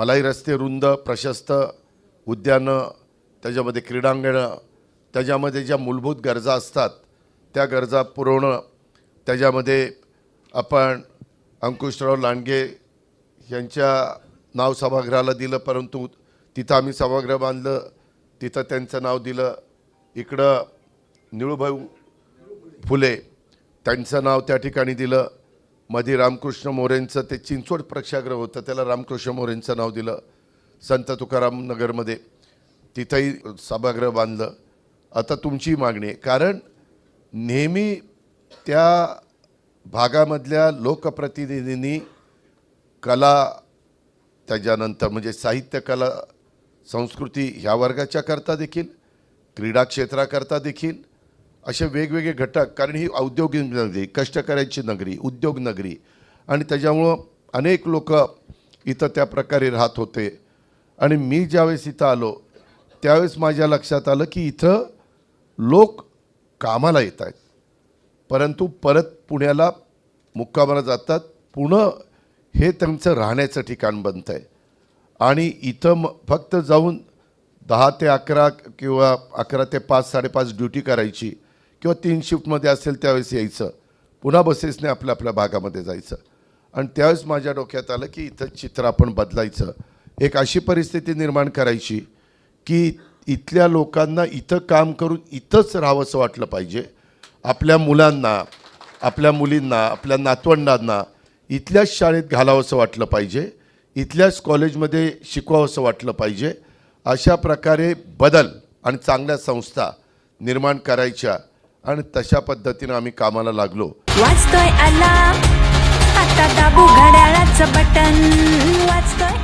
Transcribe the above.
मलाही रस्ते रुंद प्रशस्त, उद्यानं, त्याच्यामध्ये क्रीडांगणं, त्याच्यामध्ये ज्या मूलभूत गरजा असतात त्या गरजा पुरवणं, त्याच्यामध्ये आपण अंकुशराव लांडगे यांच्या नाव सभागृहाला दिलं, परंतु तिथं आम्ही सभागृह बांधलं, तिथं त्यांचं नाव दिलं. इकडं निळूभाऊ फुले त्यांचं नाव त्या ठिकाणी दिलं. मध्ये रामकृष्ण मोरेंचं ते चिंचवड प्रेक्षागृह होतं, त्याला रामकृष्ण मोरेंचं नाव दिलं. संत तुकाराम नगरमध्ये तिथंही सभागृह बांधलं. आता तुमची मागणी आहे, कारण नेहमी त्या भागामधल्या लोकप्रतिनिधींनी कला, त्याच्यानंतर म्हणजे साहित्य, कला, संस्कृती ह्या वर्गाच्या करता देखील, क्रीडा क्षेत्राकरता देखील असे वेगवेगळे घटक, कारण ही औद्योगिक नगरी, कष्टकऱ्यांची नगरी, उद्योग नगरी, आणि त्याच्यामुळं अनेक लोक इथं त्या प्रकारे राहत होते. आणि मी ज्यावेळेस इथं आलो त्यावेळेस माझ्या लक्षात आलं की इथं लोक कामाला येत आहेत, परंतु परत पुण्याला मुक्कामाला जातात. पुणे हे त्यांचं राहण्याचं ठिकाण बनतं आहे. आणि इथं फक्त जाऊन 10 ते 11 किंवा 11 ते 5, 5:30 ड्युटी करायची, किंवा 3 शिफ्टमध्ये असेल त्यावेळेस यायचं, पुन्हा बसेसने आपल्या आपल्या भागामध्ये जायचं. आणि त्यावेळेस माझ्या डोक्यात आलं की इथं चित्र आपण बदलायचं, एक अशी परिस्थिती निर्माण करायची की इथल्या लोकांना इथं काम करून इथंच राहावंसं वाटलं पाहिजे. आपल्या मुलांना, आपल्या मुलींना, आपल्या नातवंडांना इथल्याच शाळेत घालावंसं वाटलं पाहिजे, इथल्याच कॉलेजमध्ये शिकवावंसं वाटलं पाहिजे. अशा प्रकारे बदल आणि चांगल्या संस्था निर्माण करायच्या, आणि तशा पद्धतीनं आम्ही कामाला लागलो. वाजतोय अलार्म, आता दाबू घड्याळाचं बटन, वाजतोय